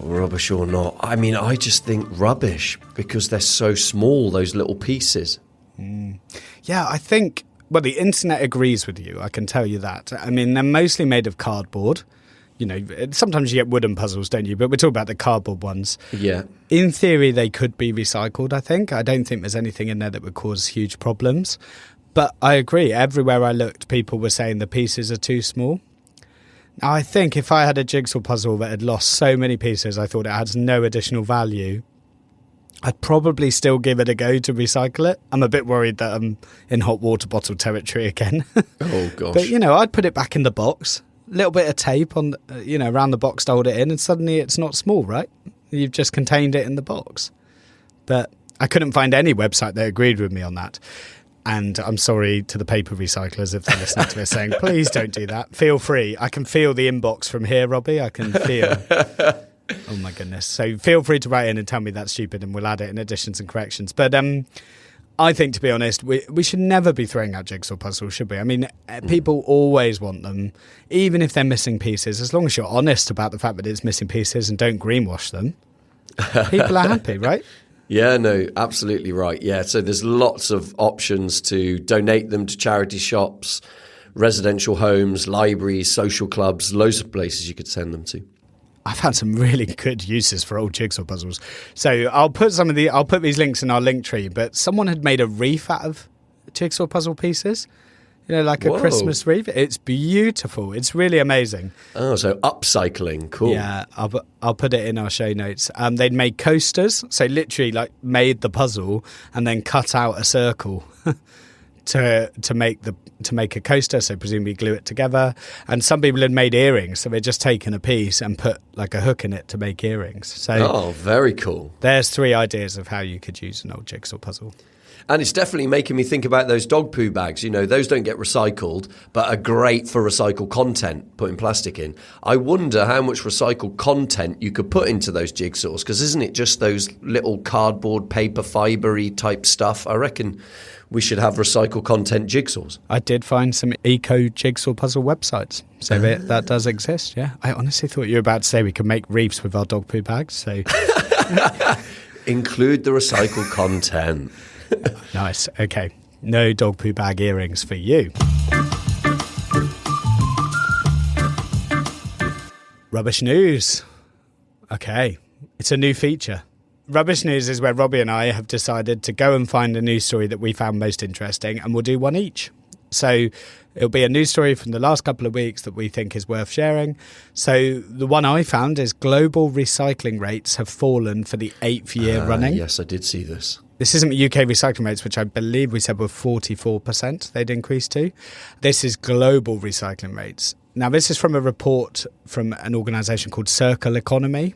rubbish or not. I mean, I just think rubbish because they're so small, those little pieces. Yeah, I think, well, the internet agrees with you. I can tell you that. I mean, they're mostly made of cardboard. You know, sometimes you get wooden puzzles, don't you? But we're talking about the cardboard ones. Yeah. In theory, they could be recycled, I think. I don't think there's anything in there that would cause huge problems. But I agree. Everywhere I looked, people were saying the pieces are too small. Now, I think if I had a jigsaw puzzle that had lost so many pieces, I thought it had no additional value, I'd probably still give it a go to recycle it. I'm a bit worried that I'm in hot water bottle territory again. Oh, gosh. But, you know, I'd put it back in the box. Little bit of tape on, around the box to hold it in, and suddenly it's not small, right? You've just contained it in the box. But I couldn't find any website that agreed with me on that. And I'm sorry to the paper recyclers if they're listening to this saying, please don't do that. Feel free. I can feel the inbox from here, Robbie. I can feel. Oh, my goodness. So feel free to write in and tell me that's stupid, and we'll add it in additions and corrections. But I think, to be honest, we should never be throwing out jigsaw puzzles, should we? I mean, people always want them, even if they're missing pieces. As long as you're honest about the fact that it's missing pieces and don't greenwash them, people are happy, right? Yeah, no, absolutely right. Yeah, so there's lots of options to donate them to charity shops, residential homes, libraries, social clubs, loads of places you could send them to. I've had some really good uses for old jigsaw puzzles. So I'll put these links in our link tree, but someone had made a wreath out of jigsaw puzzle pieces. You know, like a Christmas wreath. It's beautiful. It's really amazing. Oh, so upcycling. Cool. Yeah, I'll put it in our show notes. They'd made coasters, so literally like made the puzzle and then cut out a circle to make a coaster, so presumably glue it together. And some people had made earrings, so they'd just taken a piece and put like a hook in it to make earrings. So very cool. There's 3 ideas of how you could use an old jigsaw puzzle. And it's definitely making me think about those dog poo bags. You know, those don't get recycled, but are great for recycled content, putting plastic in. I wonder how much recycled content you could put into those jigsaws, because isn't it just those little cardboard, paper, fibre-y type stuff? I reckon we should have recycled content jigsaws. I did find some eco jigsaw puzzle websites, so that does exist, yeah. I honestly thought you were about to say we could make wreaths with our dog poo bags, so... Include the recycled content. Nice. Okay. No dog poo bag earrings for you. Rubbish news. Okay. It's a new feature. Rubbish news is where Robbie and I have decided to go and find a news story that we found most interesting, and we'll do one each. So it'll be a news story from the last couple of weeks that we think is worth sharing. So the one I found is global recycling rates have fallen for the 8th year running. Yes, I did see this. This isn't UK recycling rates, which I believe we said were 44% they'd increased to. This is global recycling rates. Now, this is from a report from an organisation called Circle Economy.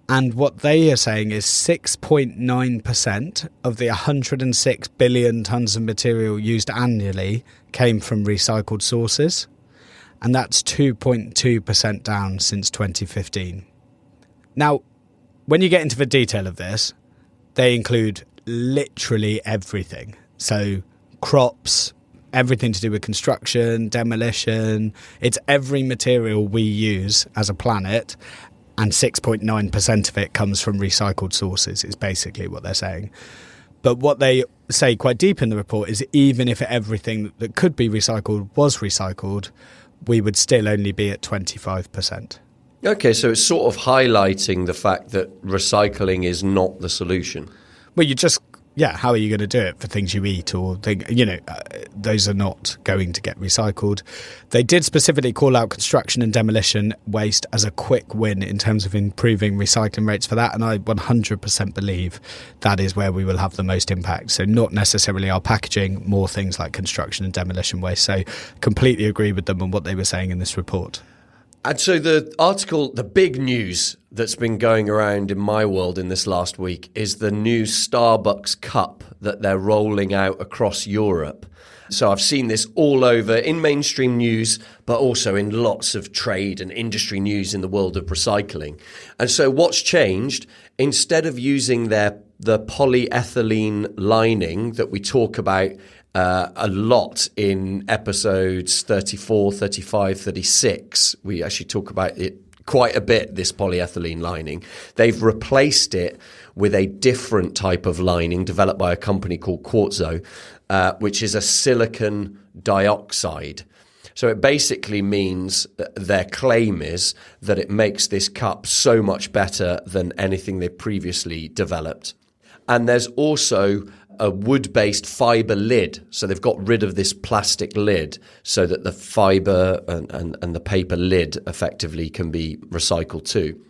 And what they are saying is 6.9% of the 106 billion tonnes of material used annually came from recycled sources. And that's 2.2% down since 2015. Now, when you get into the detail of this, they include literally everything. So crops, everything to do with construction, demolition. It's every material we use as a planet, and 6.9% of it comes from recycled sources is basically what they're saying. But what they say quite deep in the report is even if everything that could be recycled was recycled, we would still only be at 25%. Okay, so it's sort of highlighting the fact that recycling is not the solution. Well, how are you going to do it for things you eat or those are not going to get recycled. They did specifically call out construction and demolition waste as a quick win in terms of improving recycling rates for that. And I 100% believe that is where we will have the most impact. So not necessarily our packaging, more things like construction and demolition waste. So completely agree with them on what they were saying in this report. And so the article, the big news that's been going around in my world in this last week is the new Starbucks cup that they're rolling out across Europe. So I've seen this all over in mainstream news, but also in lots of trade and industry news in the world of recycling. And so what's changed, instead of using the polyethylene lining that we talk about a lot in episodes 34, 35, 36. We actually talk about it quite a bit, this polyethylene lining. They've replaced it with a different type of lining developed by a company called Quartzo, which is a silicon dioxide. So it basically means their claim is that it makes this cup so much better than anything they previously developed. And there's also a wood-based fibre lid. So they've got rid of this plastic lid so that the fibre and the paper lid effectively can be recycled too.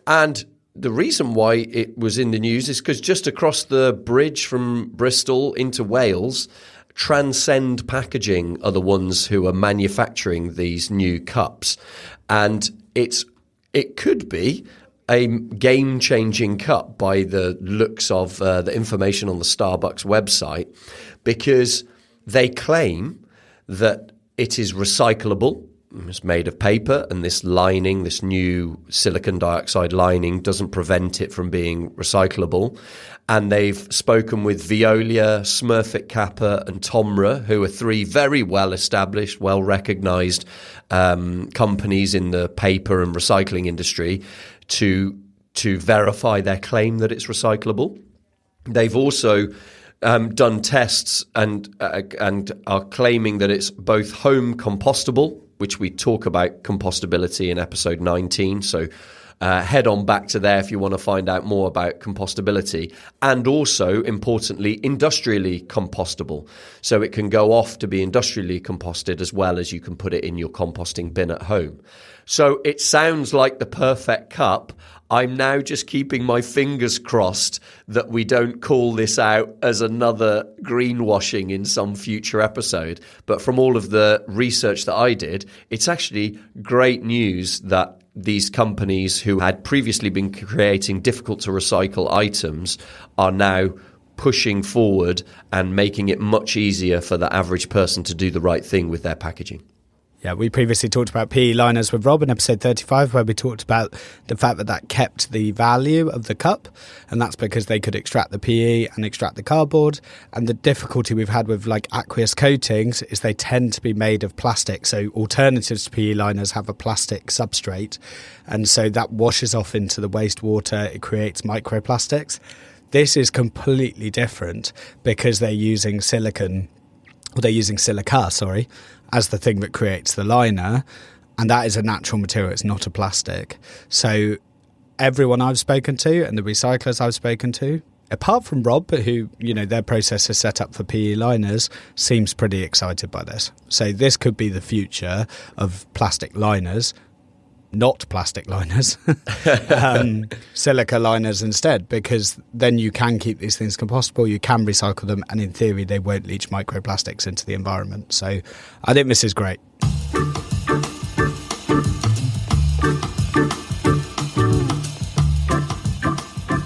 And the reason why it was in the news is because just across the bridge from Bristol into Wales, Transcend Packaging are the ones who are manufacturing these new cups. And it could be a game-changing cup by the looks of the information on the Starbucks website, because they claim that it is recyclable. It's made of paper, and this lining, this new silicon dioxide lining, doesn't prevent it from being recyclable. And they've spoken with Veolia, Smurfit Kappa and Tomra, who are three very well-established, well-recognised companies in the paper and recycling industry to verify their claim that it's recyclable. They've also done tests and are claiming that it's both home compostable, which we talk about compostability in episode 19. So head on back to there if you want to find out more about compostability, and also, importantly, industrially compostable. So it can go off to be industrially composted as well as you can put it in your composting bin at home. So it sounds like the perfect cup. I'm now just keeping my fingers crossed that we don't call this out as another greenwashing in some future episode. But from all of the research that I did, it's actually great news that these companies who had previously been creating difficult to recycle items are now pushing forward and making it much easier for the average person to do the right thing with their packaging. Yeah, we previously talked about PE liners with Rob in episode 35, where we talked about the fact that kept the value of the cup, and that's because they could extract the PE and extract the cardboard. And the difficulty we've had with like aqueous coatings is they tend to be made of plastic. So alternatives to PE liners have a plastic substrate, and so that washes off into the wastewater. It creates microplastics. This is completely different because they're using silica, as the thing that creates the liner, and that is a natural material. It's not a plastic. So everyone I've spoken to and the recyclers I've spoken to, apart from Rob, who, their process is set up for PE liners, seems pretty excited by this. So this could be the future of plastic liners, not plastic liners, silica liners instead, because then you can keep these things compostable, you can recycle them, and in theory they won't leach microplastics into the environment. So I think this is great.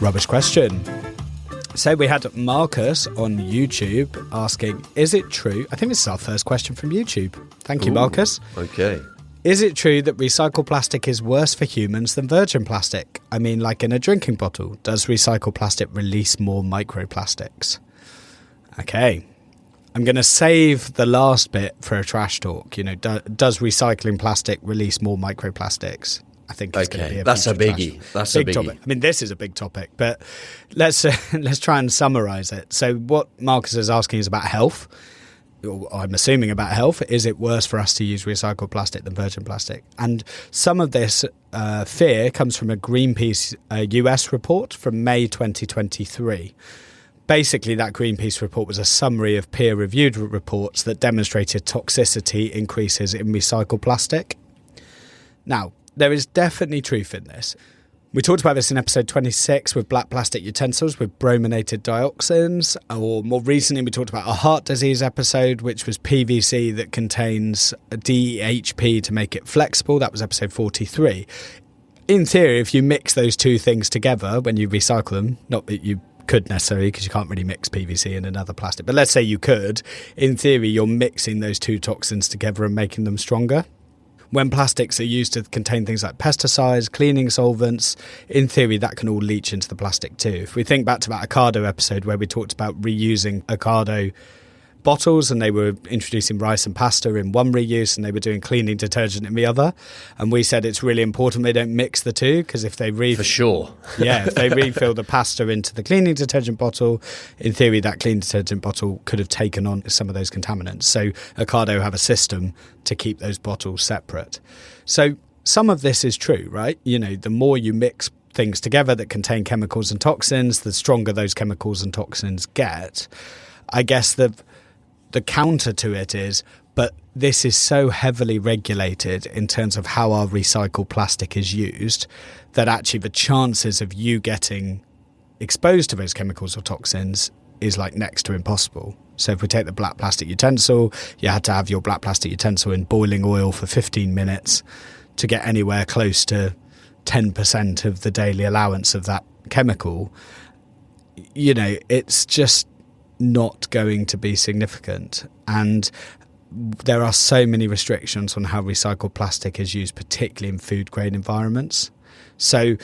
Rubbish question. So we had Marcus on YouTube asking, is it true? I think this is our first question from YouTube. Thank you, Marcus. Okay. Is it true that recycled plastic is worse for humans than virgin plastic? I mean, like in a drinking bottle. Does recycled plastic release more microplastics? Okay. I'm going to save the last bit for a trash talk. Does recycling plastic release more microplastics? I think it's going to be that's a future biggie. trash. That's a biggie. Topic. I mean, this is a big topic, but let's try and summarise it. So what Marcus is asking is about health. I'm assuming about health. Is it worse for us to use recycled plastic than virgin plastic? And some of this fear comes from a Greenpeace US report from May 2023. Basically, that Greenpeace report was a summary of peer-reviewed reports that demonstrated toxicity increases in recycled plastic. Now, there is definitely truth in this. We talked about this in episode 26 with black plastic utensils with brominated dioxins, or more recently we talked about a heart disease episode, which was PVC that contains a DHP to make it flexible. That was episode 43. In theory, if you mix those two things together when you recycle them, not that you could necessarily, because you can't really mix PVC and another plastic, but let's say you could, in theory you're mixing those two toxins together and making them stronger. When plastics are used to contain things like pesticides, cleaning solvents, in theory that can all leach into the plastic too. If we think back to that Ocado episode where we talked about reusing Ocado bottles, and they were introducing rice and pasta in one reuse and they were doing cleaning detergent in the other, and we said it's really important they don't mix the two, because if they for sure if they refill the pasta into the cleaning detergent bottle, in theory that cleaning detergent bottle could have taken on some of those contaminants. So Ocado have a system to keep those bottles separate. So some of this is true, right? You know, the more you mix things together that contain chemicals and toxins, the stronger those chemicals and toxins get. I guess the counter to it is, but this is so heavily regulated in terms of how our recycled plastic is used that actually the chances of you getting exposed to those chemicals or toxins is like next to impossible. So if we take the black plastic utensil, you had to have your black plastic utensil in boiling oil for 15 minutes to get anywhere close to 10% of the daily allowance of that chemical. You know, it's just not going to be significant. And there are so many restrictions on how recycled plastic is used, particularly in food grade environments. So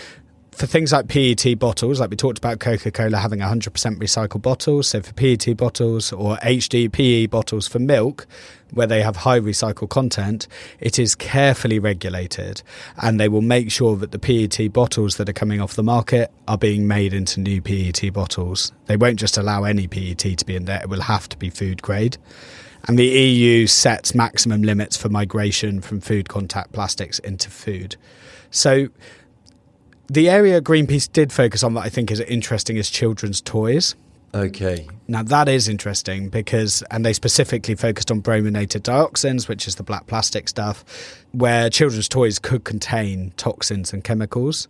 for things like PET bottles, like we talked about Coca-Cola having 100% recycled bottles. So for PET bottles or HDPE bottles for milk, where they have high recycled content, it is carefully regulated, and they will make sure that the PET bottles that are coming off the market are being made into new PET bottles. They won't just allow any PET to be in there. It will have to be food grade. And the EU sets maximum limits for migration from food contact plastics into food. So the area Greenpeace did focus on that I think is interesting is children's toys. Okay. Now that is interesting because, and they specifically focused on brominated dioxins, which is the black plastic stuff, where children's toys could contain toxins and chemicals.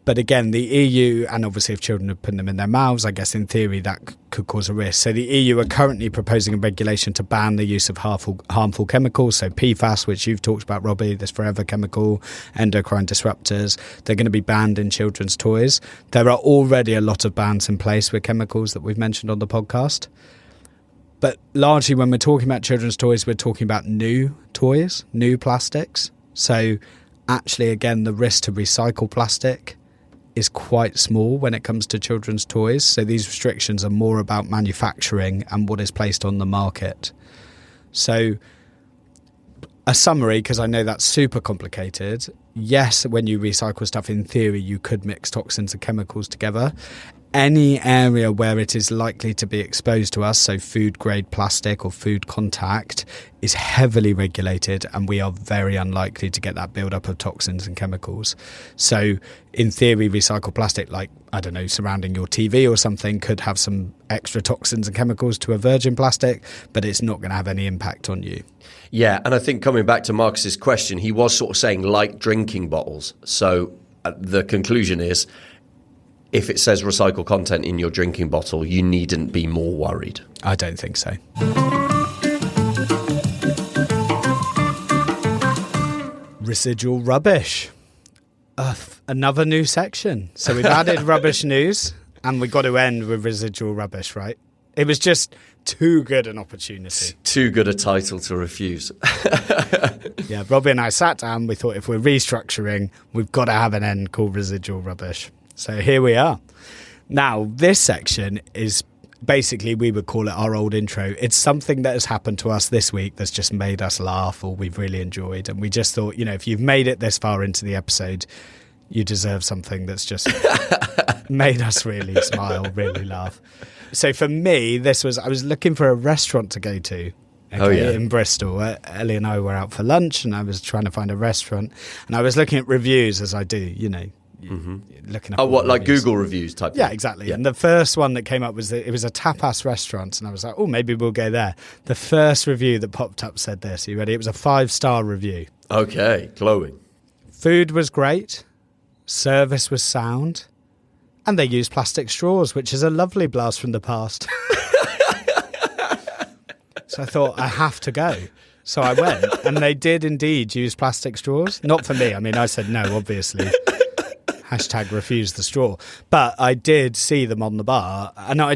But again, the EU, and obviously if children are putting them in their mouths, I guess in theory that could cause a risk. So the EU are currently proposing a regulation to ban the use of harmful chemicals. So PFAS, which you've talked about, Robbie, this forever chemical, endocrine disruptors, they're going to be banned in children's toys. There are already a lot of bans in place with chemicals that we've mentioned on the podcast. But largely when we're talking about children's toys, we're talking about new toys, new plastics. So actually, again, the risk to recycle plastic is quite small when it comes to children's toys. So these restrictions are more about manufacturing and what is placed on the market. So a summary, because I know that's super complicated. Yes, when you recycle stuff, in theory, you could mix toxins and chemicals together. Any area where it is likely to be exposed to us, so food grade plastic or food contact, is heavily regulated, and we are very unlikely to get that build-up of toxins and chemicals. So in theory, recycled plastic, like, I don't know, surrounding your TV or something, could have some extra toxins and chemicals to a virgin plastic, but it's not going to have any impact on you. Yeah, and I think coming back to Marcus's question, he was sort of saying like drinking bottles. So the conclusion is, if it says recycled content in your drinking bottle, you needn't be more worried. I don't think so. Residual rubbish. Another new section. So we've added rubbish news, and we've got to end with residual rubbish, right? It was just too good an opportunity. Too good a title to refuse. Yeah, Robbie and I sat down. We thought if we're restructuring, we've got to have an end called residual rubbish. So here we are. Now, this section is Basically, we would call it our old intro. It's something that has happened to us this week that's just made us laugh or we've really enjoyed. And we just thought, if you've made it this far into the episode, you deserve something that's just made us really smile, really laugh. So for me, I was looking for a restaurant to go to. In Bristol. Ellie and I were out for lunch and I was trying to find a restaurant and I was looking at reviews as I do, looking up. Like Google reviews type thing? Yeah, exactly. Yeah. And the first one that came up was that it was a tapas restaurant and I was like, maybe we'll go there. The first review that popped up said this. Are you ready? It was a 5-star review. Okay, glowing. Food was great. Service was sound. And they used plastic straws, which is a lovely blast from the past. So I thought, I have to go. So I went, and they did indeed use plastic straws. Not for me. I mean, I said no, obviously. # refuse the straw. But I did see them on the bar, and I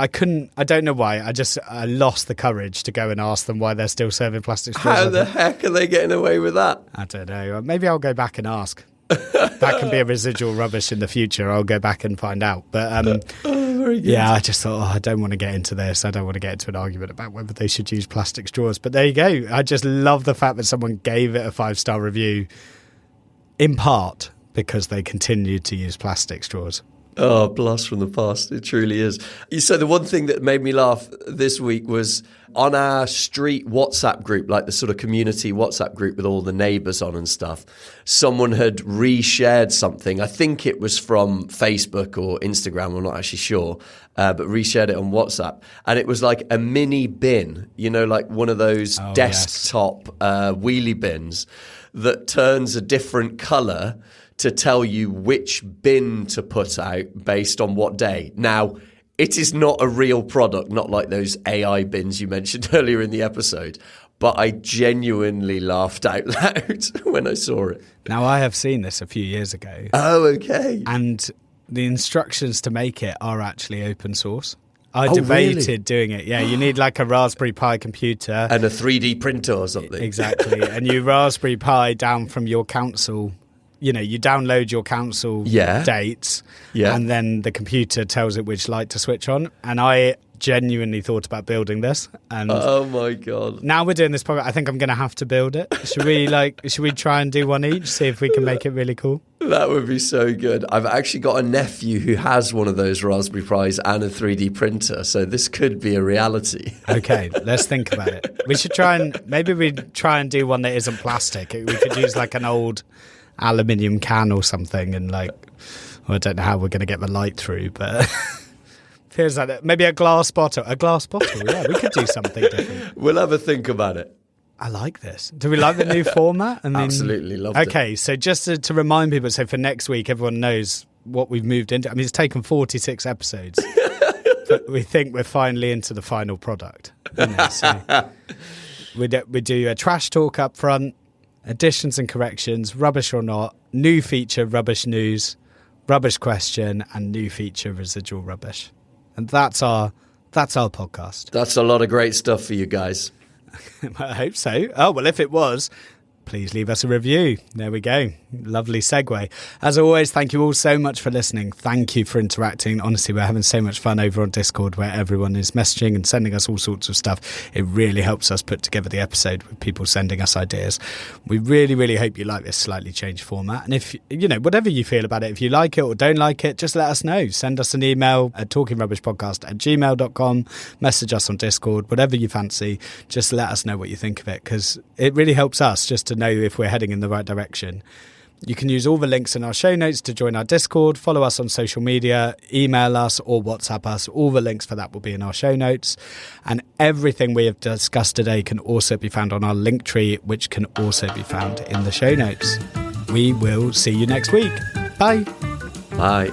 couldn't, I don't know why, I lost the courage to go and ask them why they're still serving plastic straws. How the heck are they getting away with that? I don't know. Maybe I'll go back and ask. That can be a residual rubbish in the future. I'll go back and find out. But very good. Yeah, I just thought, I don't want to get into this. I don't want to get into an argument about whether they should use plastic straws. But there you go. I just love the fact that someone gave it a 5-star review, in part because they continued to use plastic straws. Oh, blast from the past. It truly is. So the one thing that made me laugh this week was on our street WhatsApp group, like the sort of community WhatsApp group with all the neighbours on and stuff, someone had reshared something. I think it was from Facebook or Instagram, I'm not actually sure, but reshared it on WhatsApp. And it was like a mini bin, like one of those desktop wheelie bins that turns a different colour to tell you which bin to put out based on what day. Now, it is not a real product, not like those AI bins you mentioned earlier in the episode, but I genuinely laughed out loud when I saw it. Now, I have seen this a few years ago. Oh, okay. And the instructions to make it are actually open source. I debated doing it. Yeah, you need like a Raspberry Pi computer. And a 3D printer or something. Exactly. And you Raspberry Pi down from your council. You download your council dates and then the computer tells it which light to switch on. And I genuinely thought about building this. And oh my God. Now we're doing this program. I think I'm going to have to build it. Should we try and do one each? See if we can make it really cool. That would be so good. I've actually got a nephew who has one of those Raspberry Pis and a 3D printer. So this could be a reality. Okay, let's think about it. We should try and do one that isn't plastic. We could use like an old aluminium can or something and I don't know how we're going to get the light through, but feels like that. Maybe a glass bottle, yeah, we could do something different. We'll have a think about it. I like this. Do we like the new format? Absolutely, loved it. Okay, so just to remind people, so for next week everyone knows what we've moved into. I mean, it's taken 46 episodes but we think we're finally into the final product, so we do a trash talk up front, additions and corrections, rubbish or not, new feature, rubbish news, rubbish question, and new feature, residual rubbish. And that's our podcast. That's a lot of great stuff for you guys. I hope so. Oh, well, if it was, please leave us a review. There we go. Lovely segue. As always, thank you all so much for listening. Thank you for interacting. Honestly, we're having so much fun over on Discord where everyone is messaging and sending us all sorts of stuff. It really helps us put together the episode with people sending us ideas. We really, really hope you like this slightly changed format. And if, whatever you feel about it, if you like it or don't like it, just let us know. Send us an email at talkingrubbishpodcast@gmail.com. Message us on Discord, whatever you fancy. Just let us know what you think of it because it really helps us just to know if we're heading in the right direction. You can use all the links in our show notes to join our Discord, follow us on social media, email us or WhatsApp us. All the links for that will be in our show notes. And everything we have discussed today can also be found on our link tree, which can also be found in the show notes. We will see you next week. Bye. Bye.